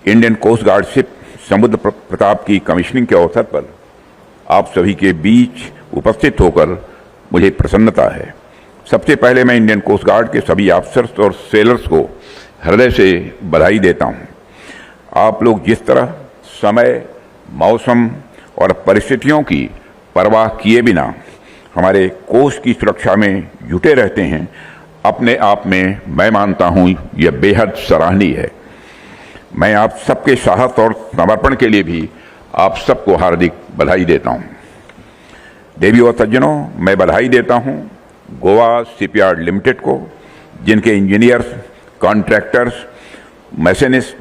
Indian coast guard ship समुद्र प्रताप की commissioning के अवसर पर आप सभी के बीच उपस्थित होकर मुझे प्रसन्नता है। सबसे पहले मैं इंडियन कोस्ट गार्ड के सभी ऑफिसर्स और सेलर्स को हृदय से बधाई देता हूं। आप लोग जिस तरह समय, मौसम और परिस्थितियों की परवाह किए बिना हमारे कोस्ट की सुरक्षा में जुटे रहते हैं, अपने आप में मैं मानता हूं यह बेहद सराहनीय है। मैं आप सबके साहस और समर्पण के लिए भी आप सबको हार्दिक बधाई देता हूं। देवियों और सज्जनों, मैं बधाई देता हूं गोवा शिपयार्ड लिमिटेड को, जिनके इंजीनियर्स, कॉन्ट्रैक्टर्स, मैकेनिस्ट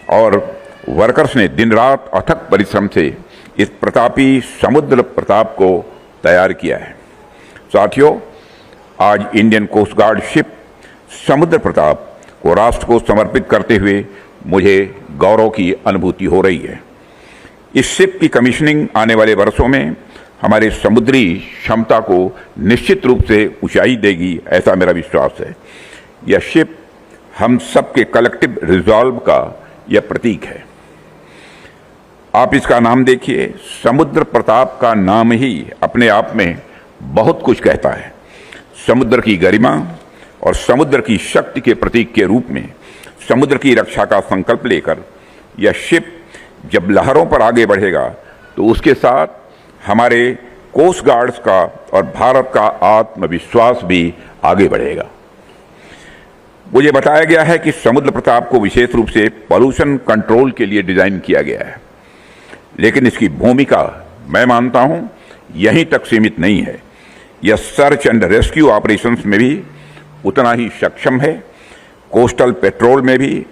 और वर्कर्स ने दिन रात अथक परिश्रम से इस प्रतापी समुद्र प्रताप को तैयार किया है। साथियों, आज इंडियन कोस्ट गार्ड शिप समुद्र प्रताप को राष्ट्र को समर्पित करते हुए मुझे गौरव की अनुभूति हो रही है। इस शिप की कमीशनिंग आने वाले वर्षों में हमारे समुद्री क्षमता को निश्चित रूप से ऊंचाई देगी, ऐसा मेरा विश्वास है। यह शिप हम सबके कलेक्टिव रिजॉल्व का यह प्रतीक है। आप इसका नाम देखिए, समुद्र प्रताप का नाम ही अपने आप में बहुत कुछ कहता है। समुद्र की गरिमा और समुद्र की शक्ति के प्रतीक के रूप में समुद्र की रक्षा का संकल्प लेकर यह शिप जब लहरों पर आगे बढ़ेगा तो उसके साथ हमारे कोस्ट गार्ड्स का और भारत का आत्मविश्वास भी आगे बढ़ेगा। मुझे बताया गया है कि समुद्र प्रताप को विशेष रूप से पॉल्यूशन कंट्रोल के लिए डिजाइन किया गया है, लेकिन इसकी भूमिका मैं मानता हूं यहीं तक सीमित नहीं है। यह सर्च एंड रेस्क्यू ऑपरेशंस में भी उतना ही सक्षम है, कोस्टल पेट्रोल में भी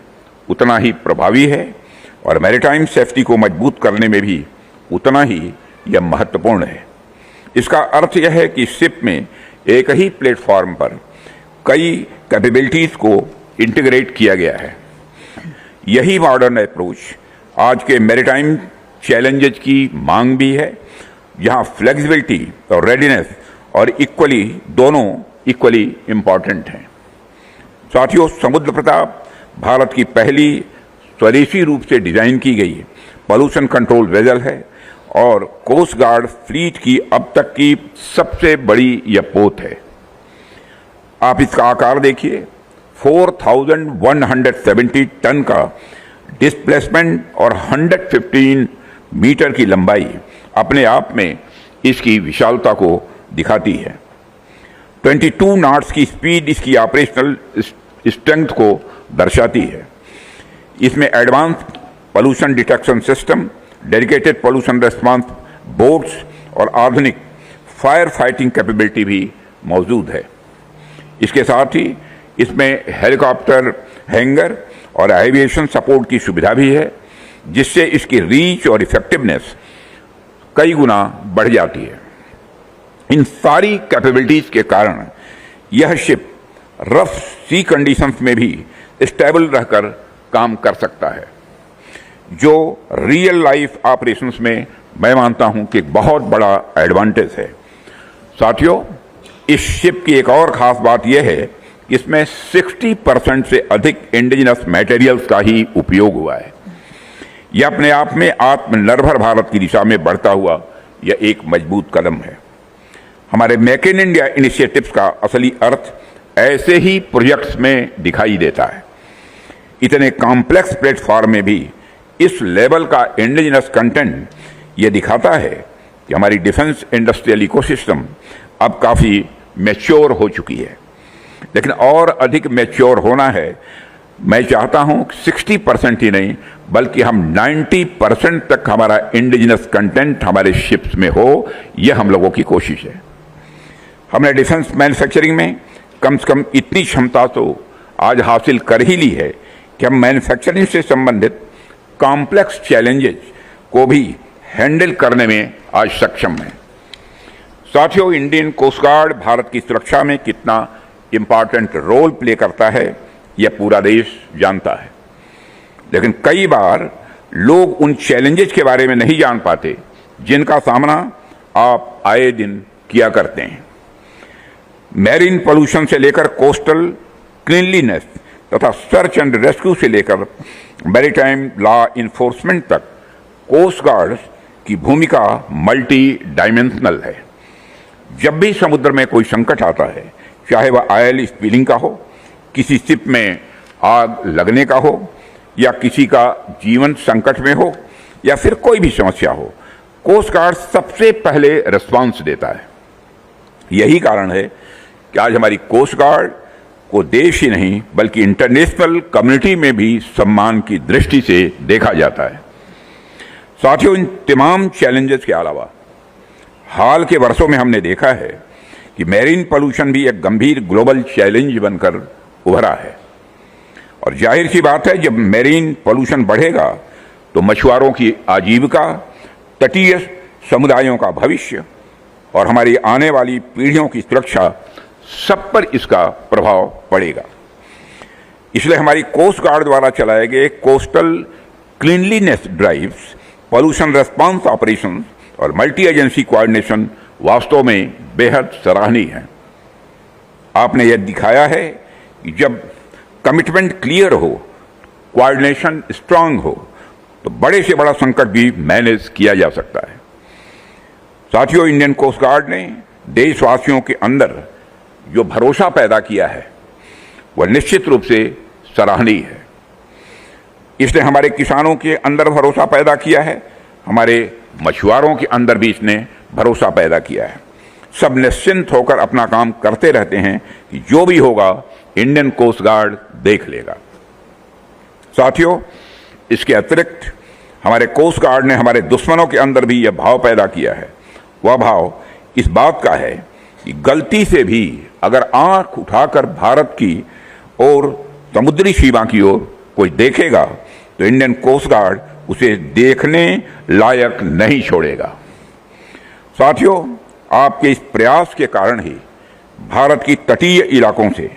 उतना ही प्रभावी है और मैरीटाइम सेफ्टी को मजबूत करने में भी उतना ही यह महत्वपूर्ण है। इसका अर्थ यह है कि शिप में एक ही प्लेटफॉर्म पर कई कैपेबिलिटीज को इंटीग्रेट किया गया है। यही मॉडर्न अप्रोच आज के मैरीटाइम चैलेंजेस की मांग भी है, जहां फ्लेक्सिबिलिटी और रेडीनेस और दोनों इक्वली इंपॉर्टेंट हैं। साथियों, समुद्र प्रताप भारत की पहली स्वदेशी रूप से डिजाइन की गई पॉल्यूशन कंट्रोल वेसल है और कोस्ट गार्ड फ्लीट की अब तक की सबसे बड़ी यह पोत है। आप इसका आकार देखिए, 4170 टन का डिस्प्लेसमेंट और 115 मीटर की लंबाई अपने आप में इसकी विशालता को दिखाती है। 22 नॉट्स की स्पीड इसकी ऑपरेशनल स्ट्रेंथ को दर्शाती है। इसमें advance pollution detection system, dedicated pollution response boats और आधुनिक फायर फाइटिंग कैपेबिलिटी भी मौजूद है। इसके साथ ही इसमें हेलीकॉप्टर हैंगर और एविएशन सपोर्ट की सुविधा भी है, जिससे इसकी रीच और इफेक्टिवनेस कई गुना बढ़ जाती है। इन सारी कैपेबिलिटीज के कारण यह शिप रफ सी कंडीशंस में भी स्टेबल रहकर काम कर सकता है, जो रियल लाइफ ऑपरेशंस में मैं मानता हूं कि बहुत बड़ा एडवांटेज है। साथियों, इस शिप की एक और खास बात यह है कि इसमें 60% से अधिक इंडिजिनस मटेरियल्स का ही उपयोग हुआ है। यह अपने आप में आत्मनिर्भर भारत की दिशा में बढ़ता हुआ यह एक मजबूत कदम है। हमारे मेक इन इंडिया इनिशिएटिव्स का असली अर्थ ऐसे ही प्रोजेक्ट्स में दिखाई देता है। इतने कॉम्प्लेक्स प्लेटफॉर्म में भी इस लेवल का इंडिजिनस कंटेंट यह दिखाता है कि हमारी डिफेंस इंडस्ट्रियल इकोसिस्टम अब काफी मैच्योर हो चुकी है, लेकिन और अधिक मैच्योर होना है। मैं चाहता हूं 60% ही नहीं बल्कि हम 90% तक हमारा इंडिजिनस कंटेंट हमारे शिप्स में हो, यह हम लोगों की कोशिश है। हमने डिफेंस मैन्युफैक्चरिंग में कम से कम इतनी क्षमता तो आज हासिल कर ही ली है कि हम मैन्युफैक्चरिंग से संबंधित कॉम्प्लेक्स चैलेंजेस को भी हैंडल करने में आज सक्षम हैं। साथियों, इंडियन कोस्ट गार्ड भारत की सुरक्षा में कितना इंपॉर्टेंट रोल प्ले करता है यह पूरा देश जानता है, लेकिन कई बार लोग उन चैलेंजेस के बारे में नहीं जान पाते जिनका सामना आप आए दिन किया करते हैं। मैरीन पोल्यूशन से लेकर कोस्टल क्लीनलीनेस तथा सर्च एंड रेस्क्यू से लेकर मैरीटाइम लॉ इन्फोर्समेंट तक कोस्ट गार्ड की भूमिका मल्टी डायमेंशनल है। जब भी समुद्र में कोई संकट आता है, चाहे वह ऑयल स्पिलिंग का हो, किसी शिप में आग लगने का हो, या किसी का जीवन संकट में हो, या फिर कोई भी समस्या हो, कोस्ट गार्ड सबसे पहले रिस्पांस देता है। यही कारण है कि आज हमारी कोस्ट गार्ड को देश ही नहीं बल्कि इंटरनेशनल कम्युनिटी में भी सम्मान की दृष्टि से देखा जाता है। साथियों, इन तमाम चैलेंजेस के अलावा हाल के वर्षों में हमने देखा है कि मैरीन पोल्यूशन भी एक गंभीर ग्लोबल चैलेंज बनकर उभरा है। और जाहिर सी बात है, जब मैरीन पोल्यूशन बढ़ेगा तो मछुआरों की आजीविका, तटीय समुदायों का भविष्य और हमारी आने वाली पीढ़ियों की सुरक्षा सब पर इसका प्रभाव पड़ेगा। इसलिए हमारी कोस्ट गार्ड द्वारा चलाए गए coastal cleanliness drives, pollution response operation और मल्टी एजेंसी कोऑर्डिनेशन वास्तव में बेहद सराहनीय है। आपने यह दिखाया है कि जब कमिटमेंट क्लियर हो, कोऑर्डिनेशन स्ट्रांग हो, तो बड़े से बड़ा संकट भी मैनेज किया जा सकता है। साथियों, इंडियन कोस्ट गार्ड ने देशवासियों के अंदर जो भरोसा पैदा किया है वह निश्चित रूप से सराहनीय है। इसने हमारे किसानों के अंदर भरोसा पैदा किया है, हमारे मछुआरों के अंदर भी इसने भरोसा पैदा किया है। सब निश्चिंत होकर अपना काम करते रहते हैं कि जो भी होगा इंडियन कोस्ट गार्ड देख लेगा। साथियों, इसके अतिरिक्त हमारे कोस्ट गार्ड ने हमारे दुश्मनों के अंदर भी यह भाव पैदा किया है। वह भाव इस बात का है कि गलती से भी अगर आंख उठाकर भारत की और समुद्री सीमा की ओर कोई देखेगा तो इंडियन कोस्ट गार्ड उसे देखने लायक नहीं छोड़ेगा। साथियों, आपके इस प्रयास के कारण ही भारत की तटीय इलाकों से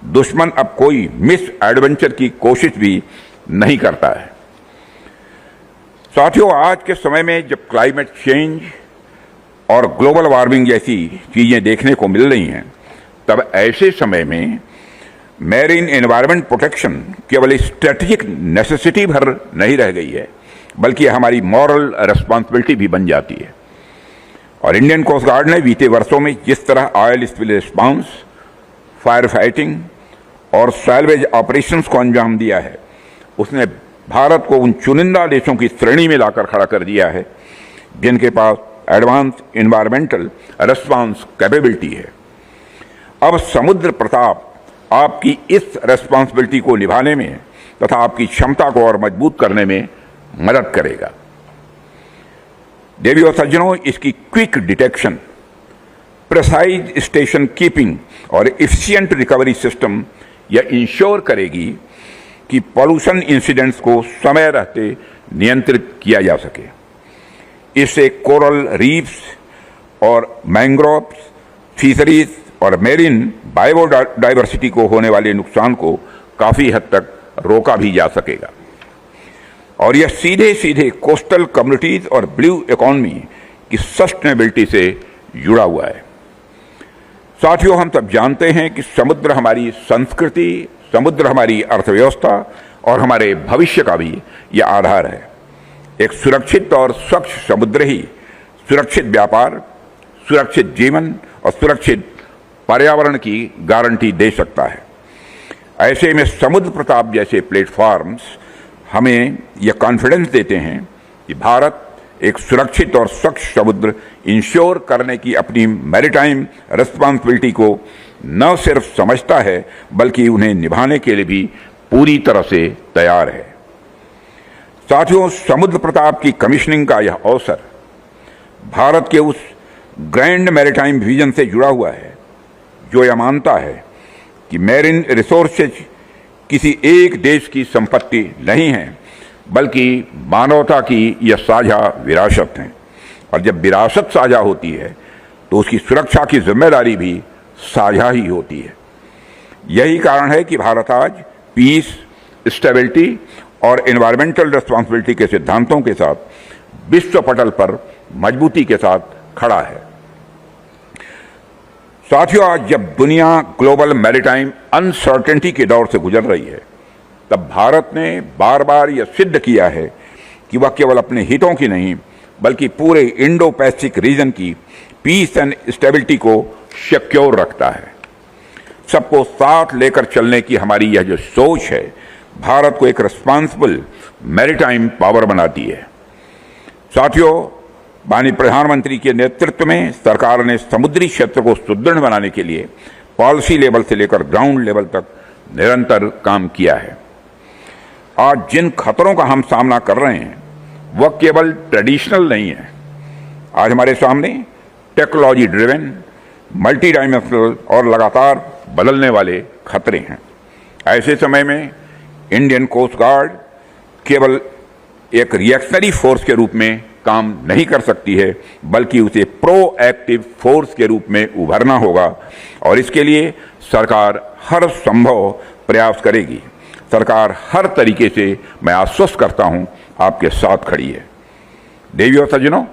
दुश्मन अब कोई मिस एडवेंचर की कोशिश भी नहीं करता है। साथियों, आज के समय में जब क्लाइमेट चेंज और ग्लोबल वार्मिंग जैसी चीजें देखने को मिल रही हैं, तब ऐसे समय में मैरीन एनवायरनमेंट प्रोटेक्शन केवल स्ट्रेटेजिक नेसेसिटी भर नहीं रह गई है, बल्कि हमारी मॉरल रिस्पॉन्सिबिलिटी भी बन जाती है। और इंडियन कोस्ट गार्ड ने बीते वर्षों में जिस तरह oil spill response, fire fighting और सैल्वेज ऑपरेशंस को अंजाम दिया है, उसने भारत को उन चुनिंदा देशों की श्रेणी में लाकर खड़ा कर दिया है जिनके पास एडवांस एनवायरमेंटल रिस्पॉन्स कैपेबिलिटी है। अब समुद्र प्रताप आपकी इस रिस्पॉन्सिबिलिटी को निभाने में तथा आपकी क्षमता को और मजबूत करने में मदद करेगा। देवियों सज्जनों, इसकी quick detection, precise station keeping और एफिशिएंट रिकवरी सिस्टम यह इंश्योर करेगी कि पॉल्यूशन इंसिडेंट्स को समय रहते नियंत्रित किया जा सके। इससे कोरल रीफ्स और मैंग्रोव्स, फिशरीज और मेरीन बायोडाइवर्सिटी को होने वाले नुकसान को काफी हद तक रोका भी जा सकेगा। और यह सीधे सीधे कोस्टल कम्युनिटीज और ब्लू इकोनॉमी की सस्टेनेबिलिटी से जुड़ा हुआ है। साथियों, हम सब जानते हैं कि समुद्र हमारी संस्कृति, समुद्र हमारी अर्थव्यवस्था और हमारे भविष्य का भी यह आधार है। एक सुरक्षित और स्वच्छ समुद्र ही सुरक्षित व्यापार, सुरक्षित जीवन और सुरक्षित पर्यावरण की गारंटी दे सकता है। ऐसे में समुद्र प्रताप जैसे प्लेटफॉर्म्स हमें यह कॉन्फिडेंस देते हैं कि भारत एक सुरक्षित और स्वच्छ समुद्र इंश्योर करने की अपनी मैरीटाइम रिस्पॉन्सिबिलिटी को न सिर्फ समझता है बल्कि उन्हें निभाने के लिए भी पूरी तरह से तैयार है। साथियों, समुद्र प्रताप की कमीशनिंग का यह अवसर भारत के उस ग्रैंड मैरीटाइम विजन से जुड़ा हुआ है जो यह मानता है कि मैरीन रिसोर्सेज किसी एक देश की संपत्ति नहीं है बल्कि मानवता की यह साझा विरासत है। और जब विरासत साझा होती है तो उसकी सुरक्षा की जिम्मेदारी भी साझा ही होती है। यही कारण है कि भारत आज पीस, स्टेबिलिटी और एनवायरमेंटल रिस्पॉन्सिबिलिटी के सिद्धांतों के साथ विश्व पटल पर मजबूती के साथ खड़ा है। साथियों, आज जब दुनिया ग्लोबल मैरीटाइम अनसर्टेनिटी के दौर से गुजर रही है, तब भारत ने बार बार यह सिद्ध किया है कि वह केवल अपने हितों की नहीं बल्कि पूरे इंडो पैसिफिक रीजन की पीस एंड स्टेबिलिटी को सिक्योर रखता है। सबको साथ लेकर चलने की हमारी यह जो सोच है भारत को एक रिस्पॉन्सिबल मैरीटाइम पावर बनाती है। साथियों, माननीय प्रधानमंत्री के नेतृत्व में सरकार ने समुद्री क्षेत्र को सुदृढ़ बनाने के लिए पॉलिसी लेवल से लेकर ग्राउंड लेवल तक निरंतर काम किया है। आज जिन खतरों का हम सामना कर रहे हैं वह केवल ट्रेडिशनल नहीं है। आज हमारे सामने टेक्नोलॉजी ड्रिवन, मल्टी डायमेंशनल और लगातार बदलने वाले खतरे हैं। ऐसे समय में इंडियन कोस्ट गार्ड केवल एक रिएक्शनरी फोर्स के रूप में काम नहीं कर सकती है बल्कि उसे प्रोएक्टिव फोर्स के रूप में उभरना होगा और इसके लिए सरकार हर संभव प्रयास करेगी। सरकार हर तरीके से, मैं आश्वस्त करता हूं, आपके साथ खड़ी है। देवियों और सज्जनों,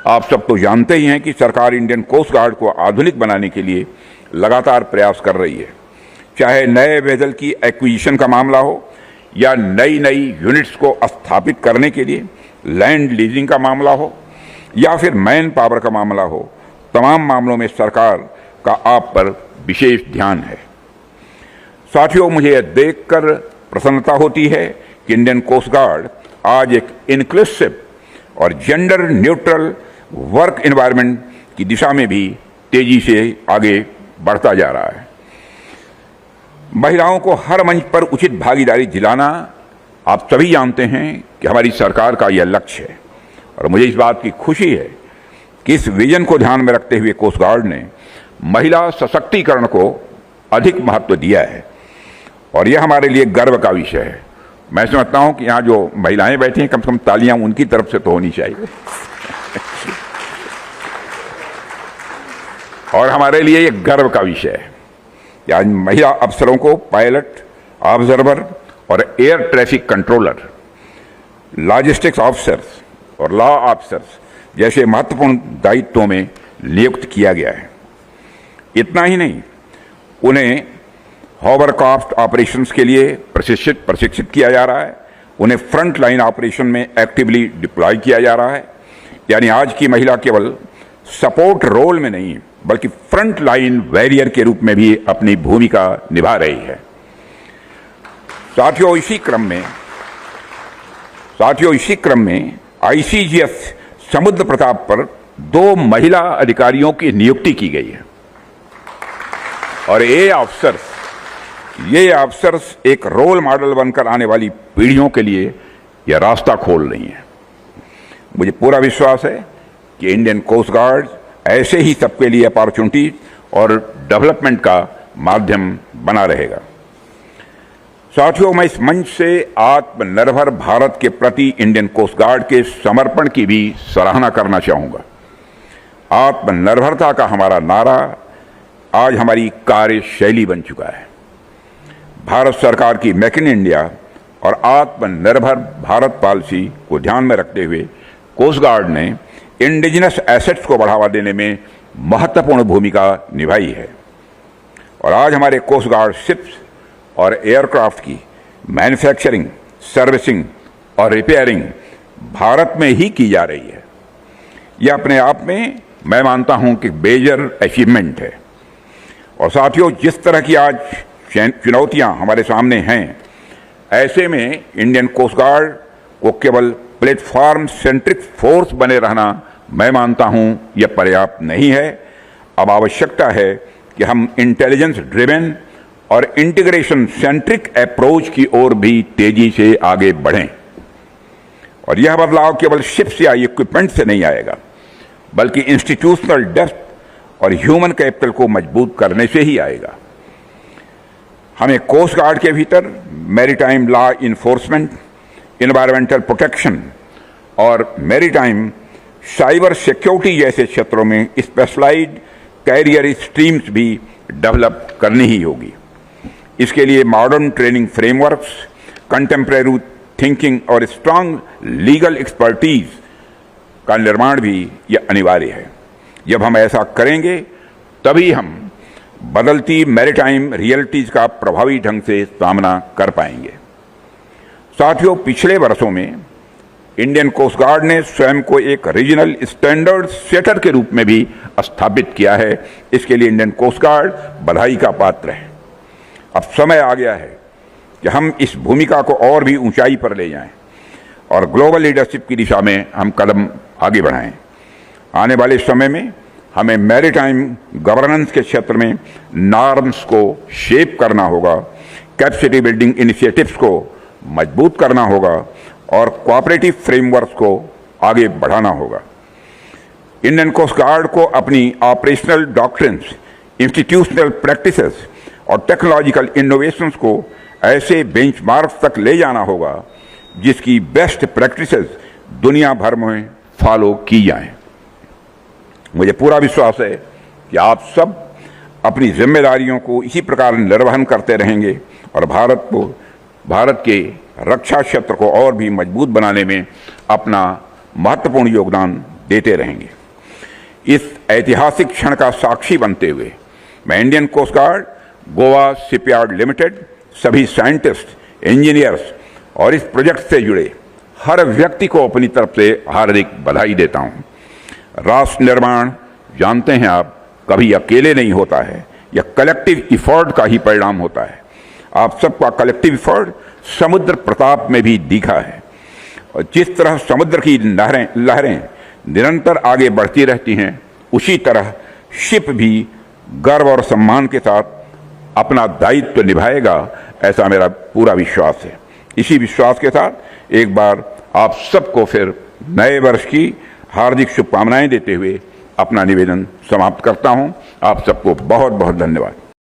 आप सब तो जानते ही हैं कि सरकार इंडियन कोस्ट गार्ड को आधुनिक बनाने के लिए लगातार प्रयास कर रही है। चाहे नए वेसल की एक्विजिशन का मामला हो या नई यूनिट्स को स्थापित करने के लिए लैंड लीजिंग का मामला हो या फिर मैन पावर का मामला हो, तमाम मामलों में सरकार का आप पर विशेष ध्यान है। साथियों, मुझे यह देखकर प्रसन्नता होती है कि इंडियन कोस्ट गार्ड आज एक इंक्लूसिव और जेंडर न्यूट्रल वर्क एनवायरनमेंट की दिशा में भी तेजी से आगे बढ़ता जा रहा है। महिलाओं को हर मंच पर उचित भागीदारी दिलाना, आप सभी जानते हैं कि हमारी सरकार का यह लक्ष्य है और मुझे इस बात की खुशी है कि इस विजन को ध्यान में रखते हुए कोस्ट गार्ड ने महिला सशक्तिकरण को अधिक महत्व दिया है और यह हमारे लिए गर्व का विषय है। मैं समझता हूं कि यहाँ जो महिलाएं बैठी हैं, कम से कम तालियां उनकी तरफ से तो होनी चाहिए और हमारे लिए यह गर्व का विषय है कि आज महिला अफसरों को पायलट, ऑब्जर्वर और air traffic controller, logistics officers और लॉ ऑफिसर्स जैसे महत्वपूर्ण दायित्वों में नियुक्त किया गया है। इतना ही नहीं, उन्हें हॉवरक्राफ्ट ऑपरेशंस के लिए प्रशिक्षित किया जा रहा है, उन्हें फ्रंट लाइन ऑपरेशन में एक्टिवली डिप्लॉय किया जा रहा है। यानी आज की महिला केवल सपोर्ट रोल में नहीं बल्कि फ्रंट लाइन वॉरियर के रूप में भी अपनी भूमिका निभा रही है। साथियों, इसी क्रम में आईसीजीएस समुद्र प्रताप पर 2 महिला अधिकारियों की नियुक्ति की गई है और ये अफसर्स एक रोल मॉडल बनकर आने वाली पीढ़ियों के लिए यह रास्ता खोल रही हैं। मुझे पूरा विश्वास है कि इंडियन कोस्ट गार्ड ऐसे ही सबके लिए अपॉर्चुनिटी और डेवलपमेंट का माध्यम बना रहेगा। साथियों, मैं इस मंच से आत्मनिर्भर भारत के प्रति इंडियन कोस्ट गार्ड के समर्पण की भी सराहना करना चाहूंगा। आत्मनिर्भरता का हमारा नारा आज हमारी कार्यशैली बन चुका है। भारत सरकार की मेक इन इंडिया और आत्मनिर्भर भारत पॉलिसी को ध्यान में रखते हुए कोस्ट गार्ड ने इंडिजिनस एसेट्स को बढ़ावा देने में महत्वपूर्ण भूमिका निभाई है और आज हमारे कोस्ट गार्ड शिप्स और एयरक्राफ्ट की मैन्युफैक्चरिंग, सर्विसिंग और रिपेयरिंग भारत में ही की जा रही है। यह अपने आप में मैं मानता हूं कि मेजर अचीवमेंट है। और साथियों, जिस तरह की आज चुनौतियां हमारे सामने हैं, ऐसे में इंडियन कोस्ट गार्ड को केवल प्लेटफॉर्म सेंट्रिक फोर्स बने रहना, मैं मानता हूं यह पर्याप्त नहीं है। अब आवश्यकता है कि हम इंटेलिजेंस ड्रिवन और इंटीग्रेशन सेंट्रिक अप्रोच की ओर भी तेजी से आगे बढ़ें और यह बदलाव केवल शिप्स या इक्विपमेंट से नहीं आएगा बल्कि इंस्टीट्यूशनल डेप्थ और ह्यूमन कैपिटल को मजबूत करने से ही आएगा। हमें कोस्ट गार्ड के भीतर maritime law enforcement, environmental protection और मैरीटाइम साइबर सिक्योरिटी जैसे क्षेत्रों में स्पेशलाइज्ड कैरियर स्ट्रीम्स भी डेवलप करनी ही होगी। इसके लिए modern training frameworks, contemporary thinking और स्ट्रांग लीगल एक्सपर्टीज का निर्माण भी यह अनिवार्य है। जब हम ऐसा करेंगे तभी हम बदलती मैरीटाइम रियलिटीज का प्रभावी ढंग से सामना कर पाएंगे। साथियों, पिछले वर्षों में इंडियन कोस्ट गार्ड ने स्वयं को एक रीजनल स्टैंडर्ड सेटर के रूप में भी स्थापित किया है। इसके लिए इंडियन कोस्ट गार्ड बधाई का पात्र है। अब समय आ गया है कि हम इस भूमिका को और भी ऊंचाई पर ले जाएं और ग्लोबल लीडरशिप की दिशा में हम कदम आगे बढ़ाएं। आने वाले समय में हमें मैरीटाइम गवर्नेंस के क्षेत्र में नॉर्म्स को शेप करना होगा, कैपेसिटी बिल्डिंग इनिशिएटिव्स को मजबूत करना होगा और कोऑपरेटिव फ्रेमवर्क को आगे बढ़ाना होगा। इंडियन कोस्ट गार्ड को अपनी ऑपरेशनल डॉक्ट्रिन्स, इंस्टीट्यूशनल प्रैक्टिसेस और टेक्नोलॉजिकल इनोवेशंस को ऐसे बेंचमार्क्स तक ले जाना होगा जिसकी बेस्ट प्रैक्टिसेस दुनिया भर में फॉलो की जाएं। मुझे पूरा विश्वास है कि आप सब अपनी जिम्मेदारियों को इसी प्रकार निर्वहन करते रहेंगे और भारत के रक्षा क्षेत्र को और भी मजबूत बनाने में अपना महत्वपूर्ण योगदान देते रहेंगे। इस ऐतिहासिक क्षण का साक्षी बनते हुए मैं Indian coast guard, Goa shipyard limited, सभी साइंटिस्ट, इंजीनियर्स और इस प्रोजेक्ट से जुड़े हर व्यक्ति को अपनी तरफ से हार्दिक बधाई देता हूं। राष्ट्र निर्माण, जानते हैं आप, कभी अकेले नहीं होता है, यह कलेक्टिव इफर्ट का ही परिणाम होता है। आप सबका कलेक्टिव इफर्ट समुद्र प्रताप में भी दिखा है और जिस तरह समुद्र की लहरें निरंतर आगे बढ़ती रहती हैं, उसी तरह शिप भी गर्व और सम्मान के साथ अपना दायित्व निभाएगा, ऐसा मेरा पूरा विश्वास है। इसी विश्वास के साथ एक बार आप सबको फिर नए वर्ष की हार्दिक शुभकामनाएं देते हुए अपना निवेदन समाप्त करता हूं। आप सबको बहुत बहुत धन्यवाद।